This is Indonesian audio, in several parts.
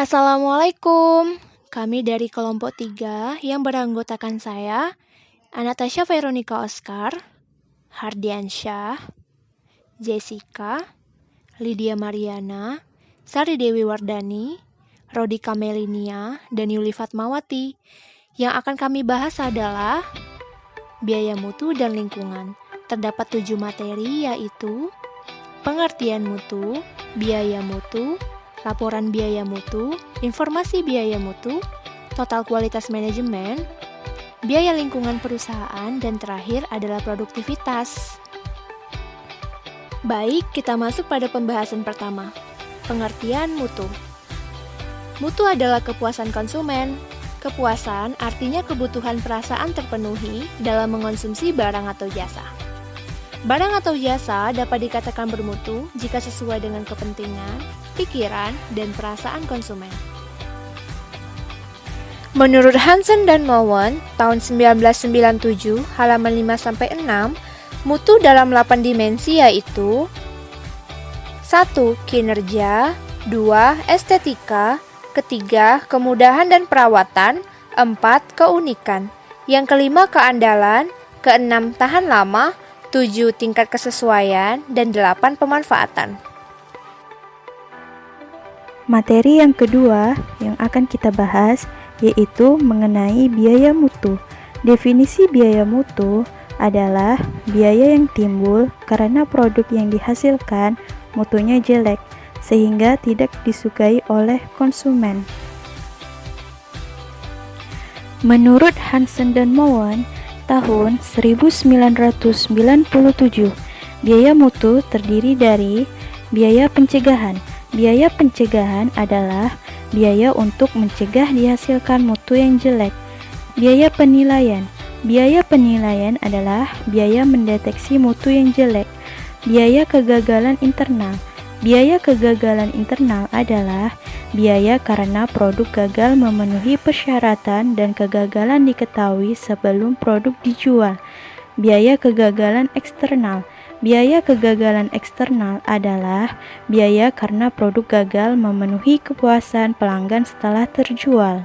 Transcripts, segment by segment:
Assalamualaikum. Kami dari kelompok 3 yang beranggotakan saya, Anastasia Veronica Oscar, Hardiansyah, Jessica, Lydia Mariana, Sari Dewi Wardani, Rodi Kamelinia, dan Yuli Fatmawati. Yang akan kami bahas adalah biaya mutu dan lingkungan. Terdapat 7 materi, yaitu pengertian mutu, biaya mutu, laporan biaya mutu, informasi biaya mutu, total kualitas manajemen, biaya lingkungan perusahaan, dan terakhir adalah produktivitas. Baik, kita masuk pada pembahasan pertama. Pengertian mutu. Mutu adalah kepuasan konsumen. Kepuasan artinya kebutuhan perasaan terpenuhi dalam mengonsumsi barang atau jasa. Barang atau jasa dapat dikatakan bermutu jika sesuai dengan kepentingan, pikiran, dan perasaan konsumen. Menurut Hansen dan Mowen, tahun 1997, halaman 5-6, mutu dalam 8 dimensi yaitu 1. Kinerja, 2. Estetika, 3. Kemudahan dan perawatan, 4. Keunikan, yang kelima keandalan, 6. Tahan lama, 7. Tingkat kesesuaian, dan 8. Pemanfaatan. Materi yang kedua yang akan kita bahas yaitu mengenai biaya mutu. Definisi biaya mutu adalah biaya yang timbul karena produk yang dihasilkan mutunya jelek sehingga tidak disukai oleh konsumen. Menurut Hansen dan Mowen, tahun 1997, biaya mutu terdiri dari biaya pencegahan. Biaya pencegahan adalah biaya untuk mencegah dihasilkan mutu yang jelek. Biaya penilaian. Biaya penilaian adalah biaya mendeteksi mutu yang jelek. Biaya kegagalan internal. Biaya kegagalan internal adalah biaya karena produk gagal memenuhi persyaratan dan kegagalan diketahui sebelum produk dijual. Biaya kegagalan eksternal. Biaya kegagalan eksternal adalah biaya karena produk gagal memenuhi kepuasan pelanggan setelah terjual.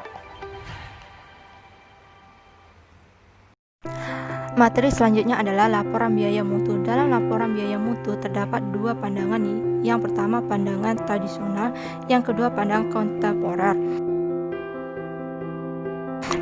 Materi selanjutnya adalah laporan biaya mutu. Dalam laporan biaya mutu terdapat 2 pandangan nih. Yang pertama pandangan tradisional, yang kedua pandangan kontemporer.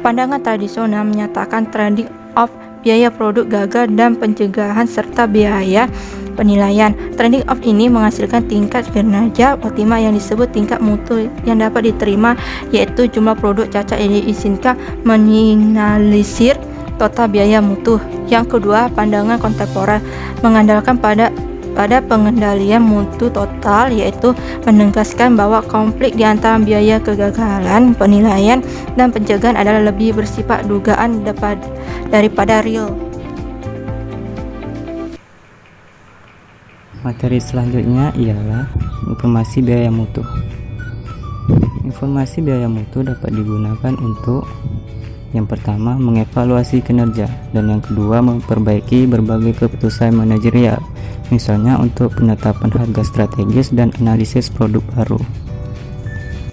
Pandangan tradisional menyatakan trending of biaya produk gagal dan pencegahan serta biaya penilaian. Trending of ini menghasilkan tingkat kinerja optimal yang disebut tingkat mutu yang dapat diterima, yaitu jumlah produk cacat yang diizinkan meminimalisir total biaya mutu. Yang kedua, pandangan kontemporer mengandalkan pada pengendalian mutu total, yaitu menegaskan bahwa konflik di antara biaya kegagalan, penilaian, dan pencegahan adalah lebih bersifat dugaan daripada real. Materi selanjutnya ialah informasi biaya mutu. Informasi biaya mutu dapat digunakan untuk yang pertama, mengevaluasi kinerja, dan yang kedua, memperbaiki berbagai keputusan manajerial, misalnya untuk penetapan harga strategis dan analisis produk baru.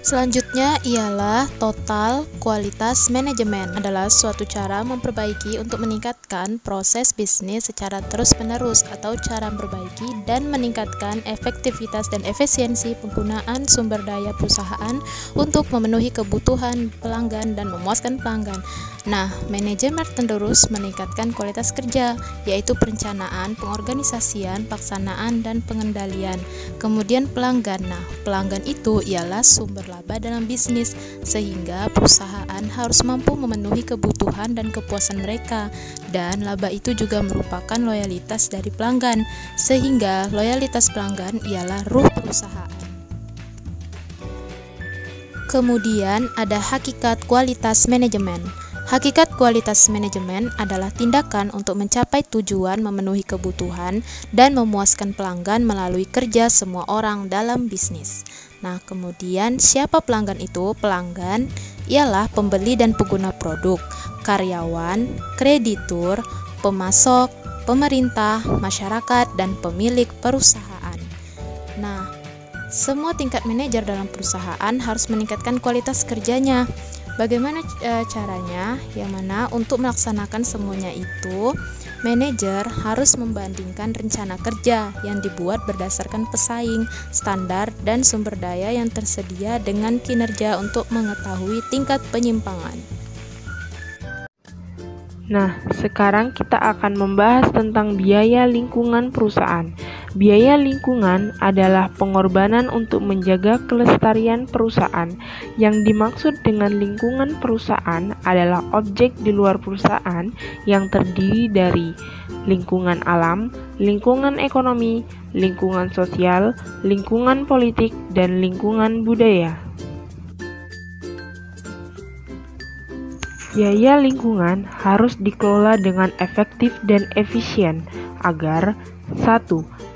Selanjutnya ialah total kualitas manajemen adalah suatu cara memperbaiki untuk meningkatkan proses bisnis secara terus-menerus atau cara memperbaiki dan meningkatkan efektivitas dan efisiensi penggunaan sumber daya perusahaan untuk memenuhi kebutuhan pelanggan dan memuaskan pelanggan. Nah, manajemen terus meningkatkan kualitas kerja, yaitu perencanaan, pengorganisasian, pelaksanaan, dan pengendalian. Kemudian pelanggan. Nah, pelanggan itu ialah sumber laba dalam bisnis, sehingga perusahaan harus mampu memenuhi kebutuhan dan kepuasan mereka, dan laba itu juga merupakan loyalitas dari pelanggan, sehingga loyalitas pelanggan ialah ruh perusahaan. Kemudian ada hakikat kualitas manajemen. Hakikat kualitas manajemen adalah tindakan untuk mencapai tujuan memenuhi kebutuhan dan memuaskan pelanggan melalui kerja semua orang dalam bisnis. Nah, kemudian siapa pelanggan itu? Pelanggan ialah pembeli dan pengguna produk, karyawan, kreditur, pemasok, pemerintah, masyarakat, dan pemilik perusahaan. Nah, semua tingkat manajer dalam perusahaan harus meningkatkan kualitas kerjanya. Bagaimana caranya? Yang mana untuk melaksanakan semuanya itu, manajer harus membandingkan rencana kerja yang dibuat berdasarkan pesaing, standar, dan sumber daya yang tersedia dengan kinerja untuk mengetahui tingkat penyimpangan. Nah, sekarang kita akan membahas tentang biaya lingkungan perusahaan. Biaya lingkungan adalah pengorbanan untuk menjaga kelestarian perusahaan. Yang dimaksud dengan lingkungan perusahaan adalah objek di luar perusahaan yang terdiri dari lingkungan alam, lingkungan ekonomi, lingkungan sosial, lingkungan politik, dan lingkungan budaya. Biaya lingkungan harus dikelola dengan efektif dan efisien agar 1.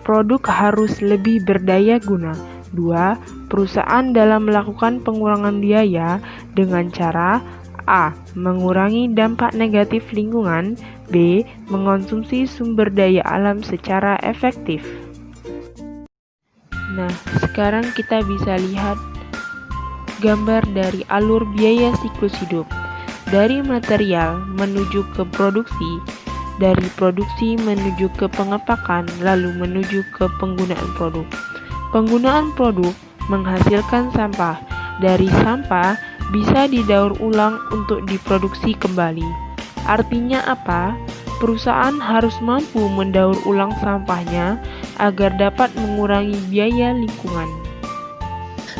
Produk harus lebih berdaya guna. 2. Perusahaan dalam melakukan pengurangan biaya dengan cara A. Mengurangi dampak negatif lingkungan. B. Mengonsumsi sumber daya alam secara efektif. Nah, sekarang kita bisa lihat gambar dari alur biaya siklus hidup. Dari material menuju ke produksi, dari produksi menuju ke pengepakan, lalu menuju ke penggunaan produk. Penggunaan produk menghasilkan sampah. Dari sampah bisa didaur ulang untuk diproduksi kembali. Artinya apa? Perusahaan harus mampu mendaur ulang sampahnya agar dapat mengurangi biaya lingkungan.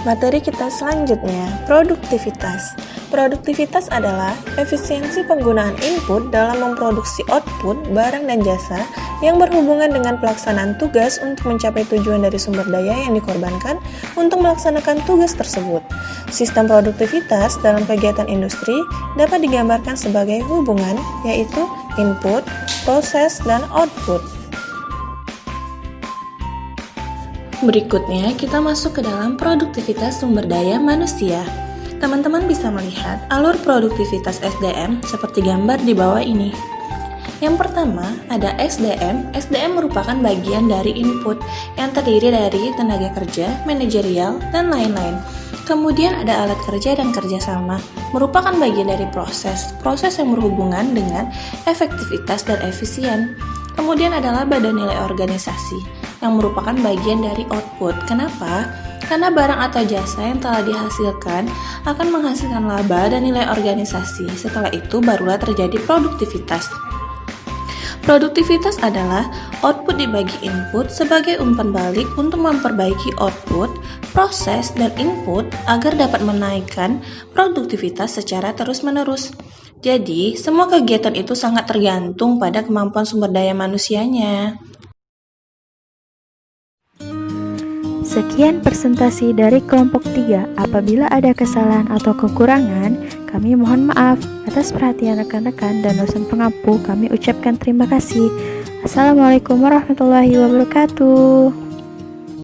Materi kita selanjutnya, produktivitas. Produktivitas adalah efisiensi penggunaan input dalam memproduksi output barang dan jasa yang berhubungan dengan pelaksanaan tugas untuk mencapai tujuan dari sumber daya yang dikorbankan untuk melaksanakan tugas tersebut. Sistem produktivitas dalam kegiatan industri dapat digambarkan sebagai hubungan, yaitu input, proses, dan output. Berikutnya, kita masuk ke dalam produktivitas sumber daya manusia. Teman-teman bisa melihat alur produktivitas SDM seperti gambar di bawah ini. Yang pertama, ada SDM. SDM merupakan bagian dari input yang terdiri dari tenaga kerja, manajerial, dan lain-lain. Kemudian ada alat kerja dan kerjasama, merupakan bagian dari proses yang berhubungan dengan efektivitas dan efisien. Kemudian adalah badan nilai organisasi, yang merupakan bagian dari output. Kenapa? Karena barang atau jasa yang telah dihasilkan akan menghasilkan laba dan nilai organisasi. Setelah itu barulah terjadi produktivitas. Produktivitas adalah output dibagi input sebagai umpan balik untuk memperbaiki output, proses, dan input agar dapat menaikkan produktivitas secara terus-menerus. Jadi, semua kegiatan itu sangat tergantung pada kemampuan sumber daya manusianya. Sekian presentasi dari kelompok 3. Apabila ada kesalahan atau kekurangan, kami mohon maaf. Atas perhatian rekan-rekan dan dosen pengampu, kami ucapkan terima kasih. Assalamualaikum warahmatullahi wabarakatuh.